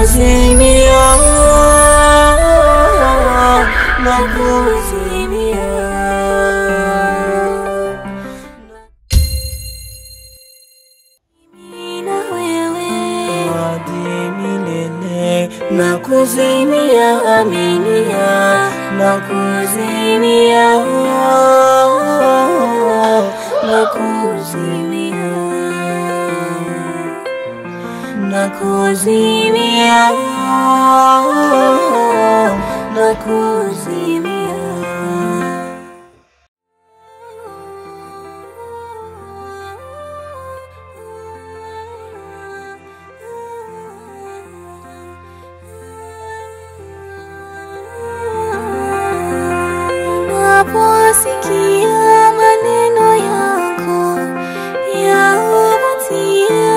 nakuzimia, nakuzimia. Mina wewe hadi milele, nakuzimia, aminia, nakuzimia, nakuzimia, nakuzimia, nakuzimia. Naposikia maneno yako yavutia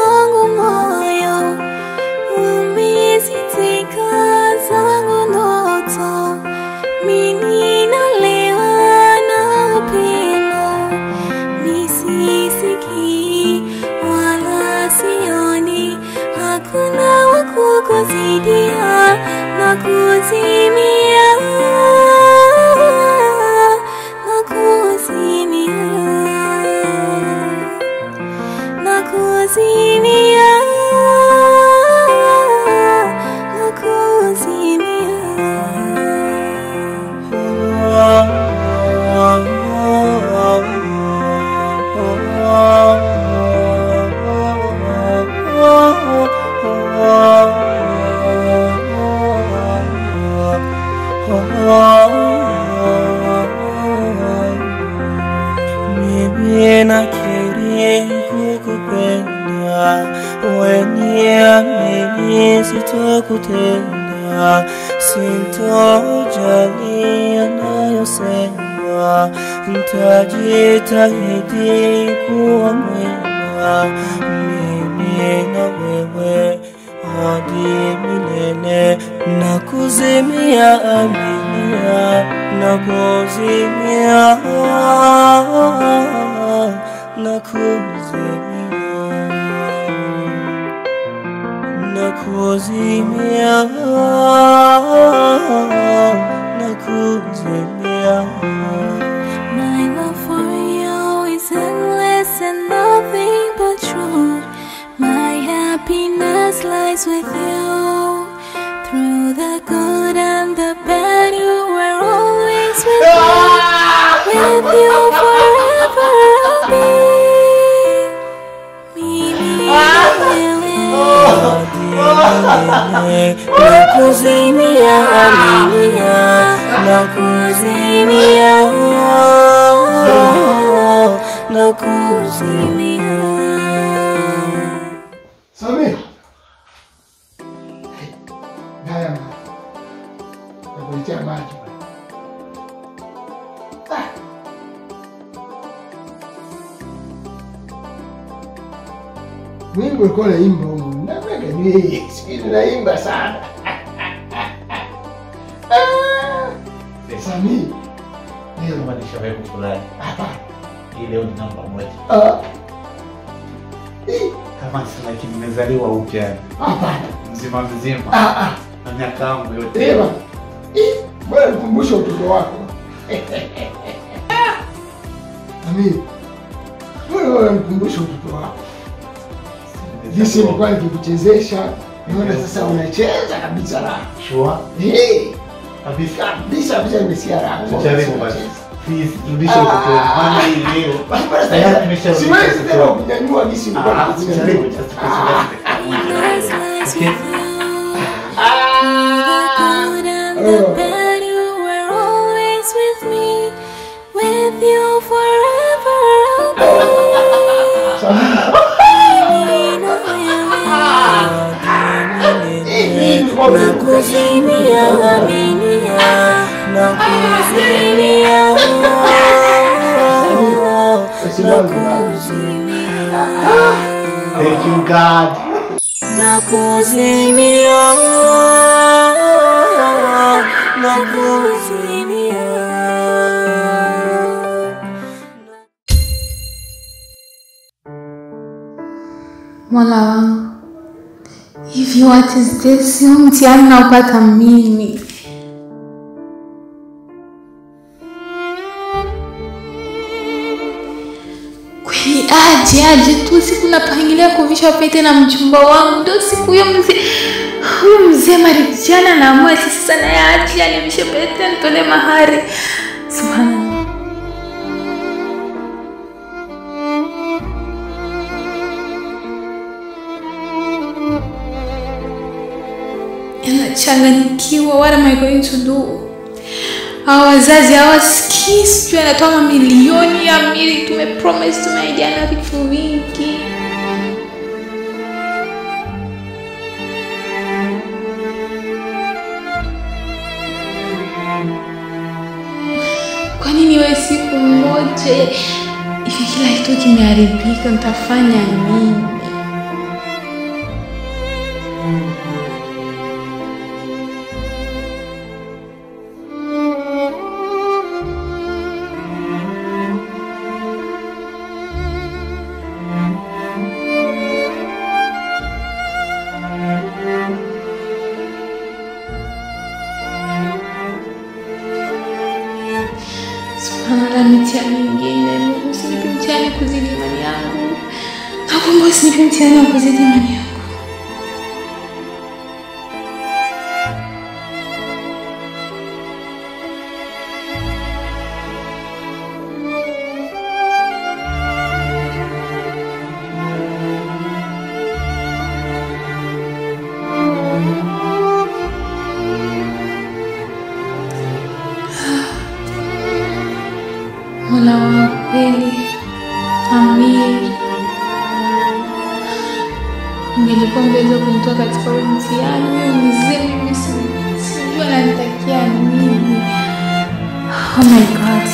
wangu moyo, umeziteka zangu ndoto, mimi nalewa na upendo, nisisikii wala sioni, hakuna wa kukuzidia, nakuzimia, nakuzimia, nakuzimia, nakuzimia. Mimi nakiri kukupenda, weniamini sitokutenda, sintojali yanayosema, nitajitahidi kuwa mwema, mimi na wewe hadi milele, nakuzimia, aminia, nakuzimia, nakuzimia, nakuzimia, nakuzimia. My love for you is endless and nothing but true. My happiness lies with you. Through the good and the bad, you were always with me. With you forever I'll be. Mimi wewe nakuzimia, aminia, nakuzimia, nakuzimia. Sami. Haya maji. Nakuletea maji. Wimbo ulikuwa unaimba huko. Namna gani? Sisi tunaimba sana. Sami. Leo maanisha wewe fulani. Hapa. Hii leo ni namba moja. Kama sasa nimezaliwa upya. Hapa. Mzima mzima. Na miaka yangu yote. Eva. Bwana nikumbusha utoto wako. Ami. Bwana nikumbusha utoto wako. Jinsi nilikuwa nikikuchezesha, naona sasa unacheza kabisa raha. Sure. Kabisa kabisa nimesikia raha. Jaribu basi. Please rudisha utoto. Maana hii leo. Tayari nimesha. Siwezi tena kunyanyua jinsi nilikuwa nikikuchezesha. Jaribu just okay. With you forever I'll be. Nakuzimia, aminia, nakuzimia, nakuzimia. Thank you God. Nakuzimia, nakuzimia. Mola wangu, Hivi what is this? Mtihani naupata mimi. Kweli aje tu siku napangilia kuvisha pete na mchumba wangu. Ndio siku hiyo mzee Marijana anaamua sasa na yaache anivishe pete nitole mahari. Subhanallah. Nachanganyikiwa, what am I going to do? Wazazi hawasikii, sijui anatoa mamilioni ya mili, tumepromise tumeidiana vitu vingi. Kwa nini wewe siku moja hivi kila kitu kimeharibika, nitafanya nini? Subhanallah, mitihani mingine, Mungu usinipe mtihani kuzidi imani yangu. Nakuomba usinipe mtihani wa kuzidi imani yangu. Mola wa kweli, Amir, ungelikuwa mbele kunitoa katika ule mtihani, huyo mzee mimi sijui ananitakia nini. Oh my God.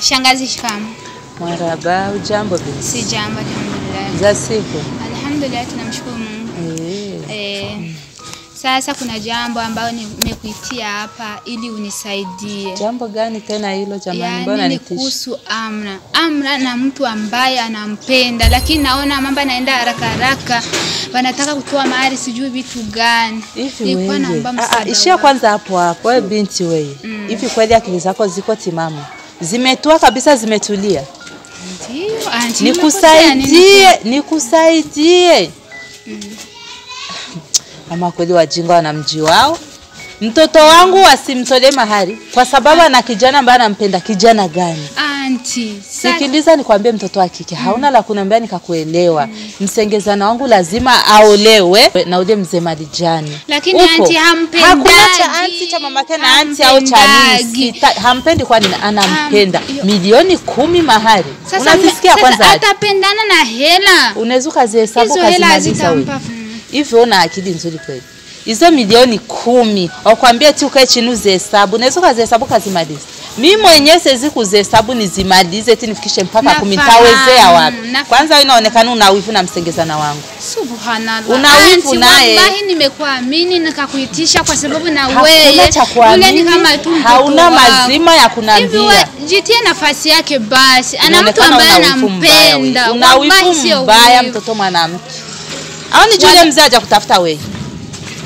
Shangazi, shikamoo. Marhaba, ujambo binti? Si jambo, alhamdulillah. Za siku? Alhamdulillah, tunamshukuru Mungu. Sasa kuna jambo ambalo nimekuitia hapa ili unisaidie. Jambo gani tena hilo jamani, mbona nitisha? Ni kuhusu Amra na mtu ambaye anampenda, lakini naona mambo yanaenda haraka. Wanataka kutoa mahari sijui vitu gani. Nilikuwa naomba msaada. Ishia kwanza hapo. Wewe binti wewe. Hivi kweli akili zako ziko timamu? Zimetua kabisa, zimetulia? Ndio, auntie. Nikusaidie. Ama kweli wajinga wana mji wao. Mtoto wangu wasimtolee mahari kwa sababu ana kijana ambaye anampenda. Kijana gani? Auntie, sikiliza nikwambie, mtoto wa kike hauna la kuniambia nikakuelewa. Msengezana wangu lazima aolewe na ule mzee Marijani. Lakini auntie hampendi. Hakuna cha auntie cha mamake na auntie au cha nisi. Hampendi kwani anampenda. Milioni 10 mahari. Unasikia kwanza? Atapendana na hela. Unaweza kazihesabu kazimaliza wewe. Hivi una akili nzuri kweli? Hizo milioni 10 wakwambia tu ukae chini uzihesabu. Unaweza kazihesabu kazimaliza. Mimi mwenyewe siwezi kuzihesabu nizimalize eti nifikishe mpaka 10. Nitawezea wapi? Kwanza inaonekana una wivu na msengezana wangu. Subhanallah. Una wivu naye. Wallahi nimekuamini nikakuitisha kwa sababu na wewe yule ni kama tu hauna mazima ya kunambia. Hivi jitie nafasi yake basi. Ana mtu ambaye anampenda. Una wivu mbaya mtoto mwanamke. Au ni yule mzee aje kutafuta wewe?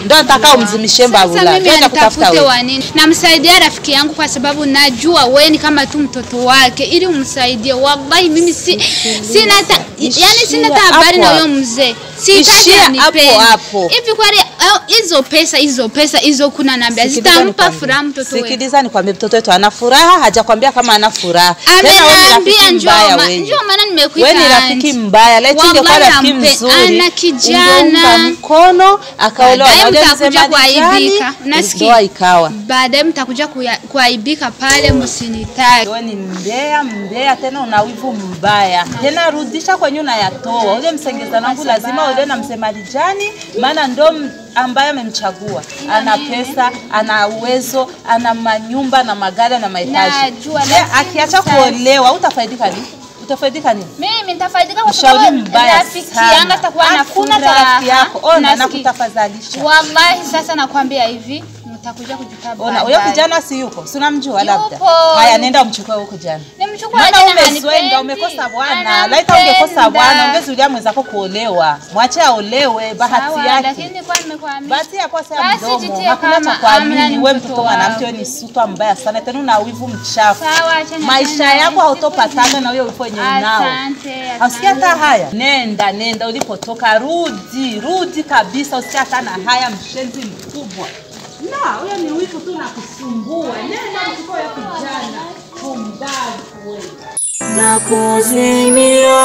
Ndio nataka umzimishe mbavula. Ndio kutafuta wewe. Namsaidia rafiki yangu kwa sababu najua wewe ni kama tu mtoto wake ili umsaidie. Wallahi mimi sina habari na huyo mzee. Sitaki hapo hapo. Hivi kwani hizo pesa hizo kuna nambia zitampa furaha mtoto wewe. Sikiliza nikwambie mtoto wetu ana furaha, hajakwambia kama ana furaha. Ameniambia njoo maana nimekuita. Wewe ni rafiki mbaya, leo ingekuwa rafiki mzuri. Ana kijana mkono akaolewa na yule msema kuaibika. Unasikia? Ikawa. Baadaye mtakuja kuaibika pale msinitaki. Wewe ni mbea tena una wivu mbaya. Tena rudisha kwenye unayatoa. Ule msengezana wangu lazima ule na msemaji jani, maana ndo ambaye amemchagua. Ana pesa, ana uwezo, ana manyumba na magari na mahitaji. Akiacha kuolewa utafaidika nini? Utafaidika nini? Mimi nitafaidika kwa sababu rafiki yangu atakuwa na furaha yako. Ona nakutafadhalisha. Wallahi sasa nakwambia hivi, mtakuja kujikaba. Ona huyo kijana si yuko. Si unamjua labda. Haya nenda umchukue huko kijana. Nimchukue tena umeswenda umekosa bwana. Laita ungekosa bwana, ungezulia mwenzako kuolewa. Mwache aolewe bahati yake. Lakini kwa nimekuambia. Bahati yako sasa mdomo. Hakuna cha kuamini wewe mtoto mwanamke wewe ni sutu mbaya sana. Tena una wivu mchafu. Maisha yako hautopatana na huyo ulipo yenyewe nao. Usikia hata haya. Nenda ulipotoka rudi kabisa, usikia hata na haya mshenzi mkubwa. Na huyo ni wivu tu na kusumbua. Nenda mchukue huyo kijana. Pumbavu wewe. Nakuzimia.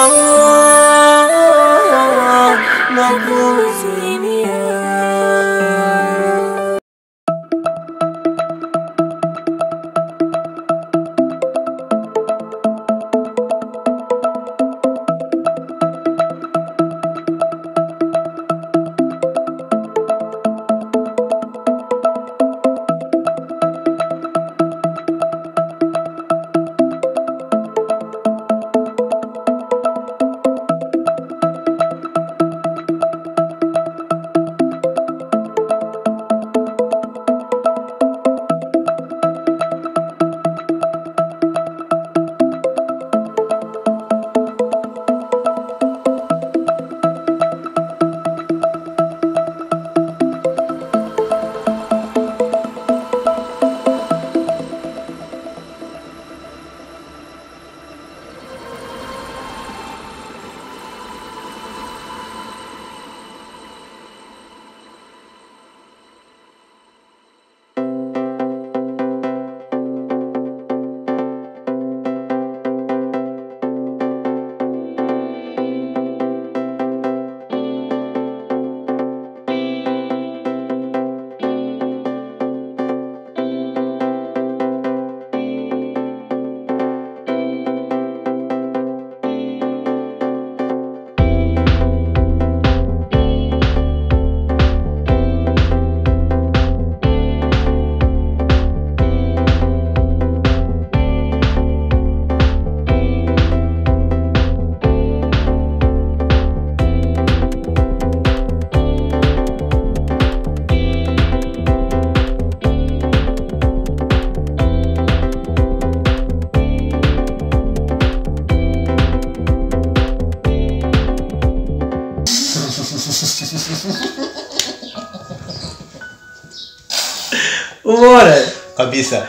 Umeona? Kabisa.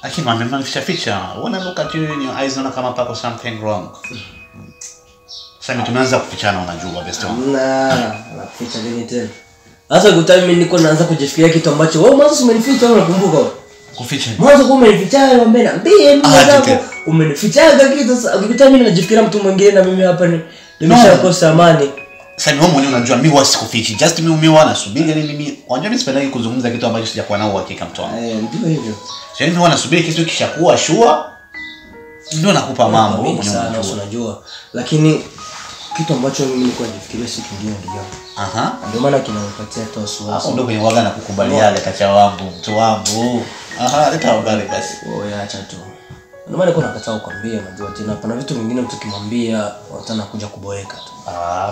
Lakini mama mnaficha. When I look at you in your eyes naona kama pako something wrong. Sasa tumeanza kufichana unajua best wangu. Naficha nini tena? Sasa kutami mimi niko naanza kujifikiria kitu ambacho wewe mwanzo umenificha au unakumbuka? Kuficha. Mwanzo kwa umenificha wewe mbona? Mbie mwanzo umenifichaga kitu sasa ukitami mimi najifikiria mtu mwingine na mimi hapa nimeshakosa amani. Sasa wewe mwenyewe unajua mimi wasikufichi. Just mimi wanasubiri mimi. Unajua mimi sipendi kuzungumza kitu ambacho sijakuwa nao uhakika mtu wangu. Ndio hivyo. Sasa mimi wanasubiri kitu kishakuwa sure. Ndio nakupa mambo wewe mwenyewe unajua. Lakini kitu ambacho mimi nilikuwa najifikiria si kingine ndio. Aha. Ndio maana kinanipatia hata wasiwasi. Ndio kwenye waga na kukubaliana kacha wangu, mtu wangu. Aha, leta ugali basi. Wewe acha tu. Ndio maana niko nakataa kukwambia unajua tena pana vitu vingine mtu kimwambia watana kuja kuboeka tu.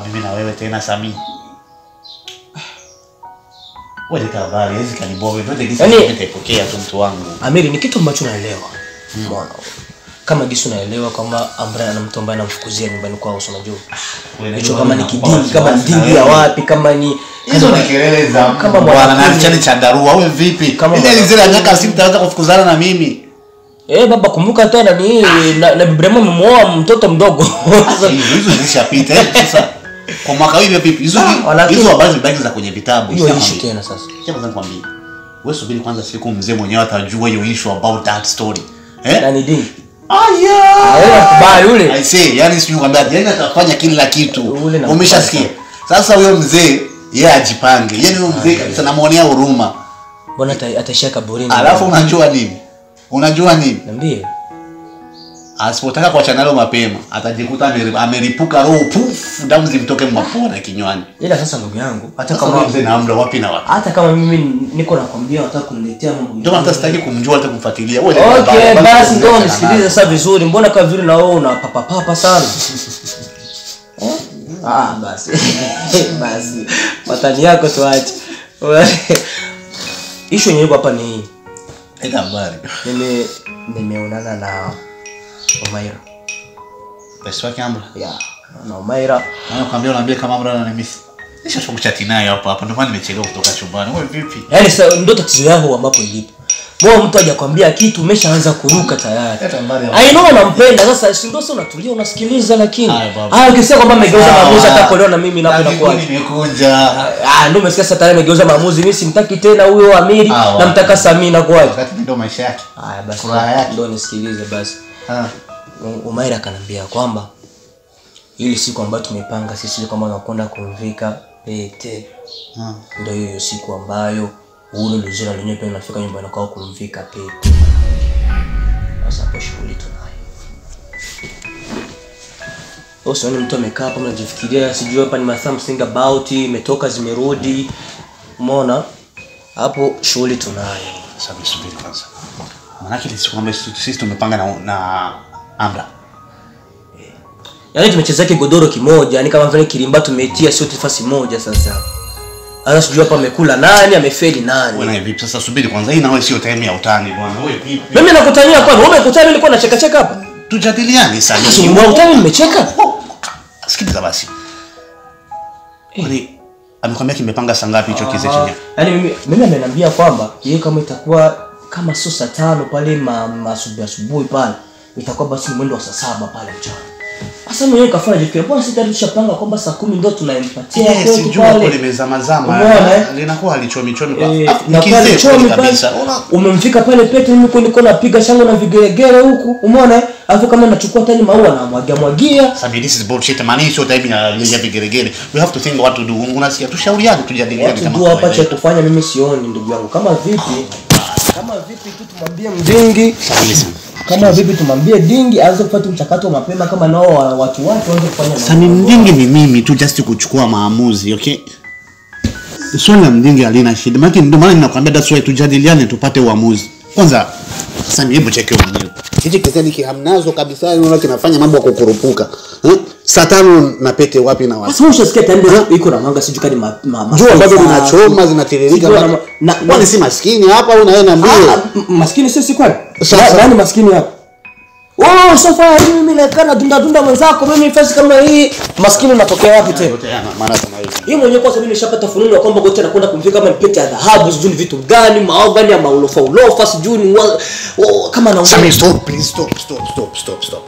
Mimi na wewe tena Sami. Wewe kabali hizi kaniboe ndio gisi nitapokea tu mtu wangu. Amiri ni kitu ambacho naelewa. Umeona? Kama gisi unaelewa kwamba Amra na mtu ambaye anamfukuzia nyumbani kwao unajua. Hicho kama ni kidini, kama ndingi ya wapi, kama ni hizo ni kelele za kama bwana na chani cha darua wewe vipi? Ile zile nyaka simtaanza kufukuzana na mimi. Baba kumbuka tena ni na Ibrahim amemuoa mtoto mdogo. Hizo zilishapita sasa. Kwa mwaka huu vipi? Hizo habari zibaki za kwenye vitabu. Hiyo issue tena sasa. Kama nikwambie. Wewe subiri kwanza siku mzee mwenyewe atajua hiyo issue about that story. Nani ding? Wewe kubaya yule. I say, yani sio kwamba yani atafanya kila kitu. Umeshasikia? Sasa huyo mzee yeye ajipange. Yani huyo mzee kabisa namuonea huruma. Mbona ataishia kaburini? Alafu unajua nini? Niambie. Asipotaka kuacha nalo mapema, atajikuta ameripuka roho puff, damu zimtoke mapua na kinywani. Ila sasa ndugu yangu, hata kama mzee na amra wapi na wapi. Hata kama mimi niko nakwambia nataka kuniletea mambo. Ndio hata sitaki kumjua hata kumfuatilia. Okay, basi ndio nisikilize sasa vizuri. Mbona kama vile na wewe una papa sana? Basi. Basi. Matani yako tuache. Issue yenyewe hapa ni hii. Eka habari. Nimeonana na Umaira. Pesa yake Amra? Yeah. Na Umaira. Naambia kama Amra ananimisi. Nisha kuchati naye hapa. Ndio maana nimechelewa kutoka chumbani. Wewe vipi? Yaani sasa ndio tatizo yako ambapo ilipo. Mbona mtu hajakwambia kitu umeshaanza kuruka tayari. I know unampenda sasa si ndio sasa unatulia unasikiliza lakini. Ukisema kwamba amegeuza maamuzi hata kuolewa na mimi napenda kwa. Nimekuja. Ndio umesikia sasa tayari amegeuza maamuzi mimi simtaki tena huyo Amiri namtaka Samina kwa. Wakati ndio maisha yake. Basi ndio nisikilize basi. Umaira akanambia kwamba ili siku ambayo tumepanga sisi kama tunakwenda kumvika pete. Ndio hiyo siku ambayo ule luzira lenyewe pia nafika nyumbani kwao kumvika pete. Sasa hapo shughuli tunayo. Ni mtu amekaa hapa mnajifikiria sijui hapa ni matham think about imetoka zimerudi. Umeona? Hapo shughuli tunayo. Sasa subiri kwanza. Maana siku ambayo sisi tumepanga na Amra. Yaani tumecheza kigodoro kimoja, yani kama vile kilimba tumetia sio tifasi moja sasa. Ana sijui hapa amekula nani, amefeli nani. Wewe vipi sasa subiri kwanza hii na wewe sio time ya utani bwana. Wewe vipi? Mimi nakutania kwani wewe umekutana nilikuwa nacheka hapa. Tujadiliane sasa. Si mbona utani nimecheka? Sikiliza basi. Kwani amekwambia kimepanga saa ngapi hicho kize chenyewe? Yaani mimi ameniambia kwamba yeye kama itakuwa kama sio saa 5 pale asubuhi pale itakuwa basi mwendo wa saa 7 pale mchana. Sasa mwenyewe kafanya jifikiria mbona sisi tulishapanga kwamba saa 10 ndio tunampatia kwetu pale. Yes, limezamazama. Linakuwa halichomi kwa. Nikize kabisa. Umemfika pale pete mimi niko napiga shango na vigeregere huku. Umeona? Alafu kama nachukua tani maua na mwagia. Sabi this is bullshit man. Sio time ya vigeregere. We have to think what to do. Unasikia tushauriane tujadiliane kama. Ndio hapa cha kufanya mimi sioni ndugu yangu. Kama vipi tu tumwambie mdingi. Kama vipi tumwambie dingi aanze kufuata mchakato mapema kama nao watu waanze kufanya. Sasa mdingi ni mimi tu just kuchukua maamuzi, okay? Swali la mdingi halina shida. Ndio maana ninakwambia that's why tujadiliane tupate uamuzi. Kwanza sasa hebu cheki mwenyewe. Hichi kitendo hamnazo kabisa unaona kinafanya mambo ya kukurupuka. Saa 5 na pete wapi na wapi? Sasa unasikia tende iko na manga sijui kani jua bado linachoma zinatiririka. Kwani si maskini hapa au naenda mbio? Maskini sisi kwani? Nani maskini hapa? Sofa mimi nakana tunda mwenzako mimi fasi kama hii maskini unatokea wapi tena? Maana kama hivi. Yeye mwenyewe kwa sababu nimeshapata fununu kwamba gote anakwenda kumfika kama pete ya dhahabu sijui vitu gani maao gani ama ulofa sijui kama na stop please stop.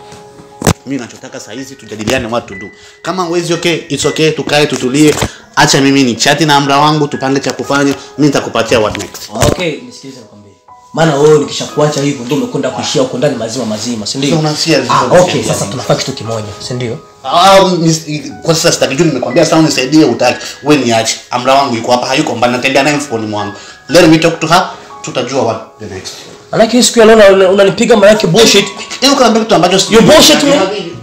Mimi nachotaka saa hizi tujadiliane what to do. Kama uwezi okay, it's okay, tukae tutulie. Acha mimi ni chat na Amra wangu tupange cha kufanya. Mimi nitakupatia what next. Okay, nisikilize nikwambie. Maana wewe nikishakuacha hivyo ndio umekwenda kuishia huko ndani mazima, si ndio? Okay, sasa tunafanya kitu kimoja, si ndio? Kwa sasa sitakijua nimekwambia sana unisaidie utaki. Wewe niache. Amra wangu yuko hapa hayuko mbali natembea naye mfukoni mwangu. Let me talk to her. Tutajua what the next. Alaki siku ya leo unanipiga maana yake bullshit. Hiyo kama kitu ambacho you bullshit me.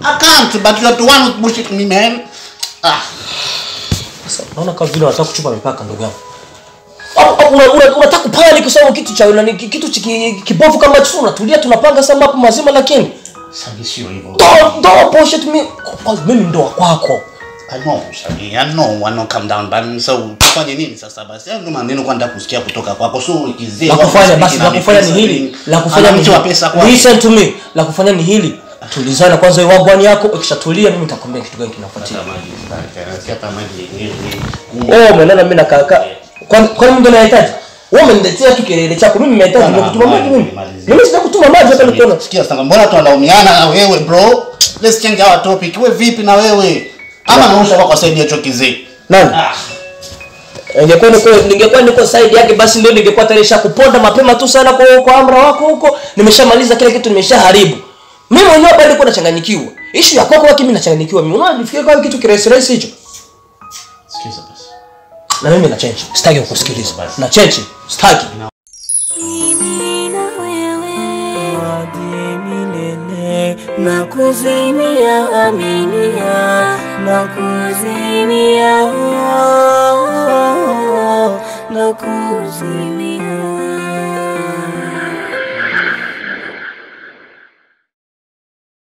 I can't but you are the one who bullshit me man. Sasa naona kama vile unataka kuchupa mipaka ndugu yangu. Unataka kupanga ni kusema kitu cha nani kitu kibovu kama hicho unatulia tunapanga sasa hapo mazima lakini sasa sio hivyo. Don't bullshit me. Mimi ndo kwako. I know, I know, calm down but so tufanye nini sasa basi? Ndio maneno kwa nataka kusikia kutoka kwako. So ikizee la kufanya ni hili. Listen to me. La kufanya ni hili. Tulizana kwanza hiyo wagwani yako ukishatulia mimi nitakwambia kitu gani kinafuatia. Umeona mimi na kaka. Kwa nini unahitaji? Wewe umeniletea tu kelele chako. Mimi nimehitaji nikutuma maji mimi. Mimi sitakutuma maji hapa nikuona. Sikia sasa mbona tunalaumiana na wewe bro? Let's change our topic. Wewe vipi na wewe? Ama naosha kwa side ya chokizee. Nani? Ningekuwa niko side yake basi ndio ningekuwa tarisha kuponda mapema tu sana kwa Amra wako huko. Nimeshamaliza kila kitu, nimeshaharibu. Mimi mwenyewe bado niko nachanganyikiwa. Issue ya kwako mimi nachanganyikiwa. Mimi unaona nifikie kwa kitu kirahisi rahisi hicho. Sikiza basi. Na mimi na change. Sitaki kukusikiliza. Na change. Sitaki. Mimi na wewe hadi milele, nakuzimia aminia, nakuzimia, nakuzimia.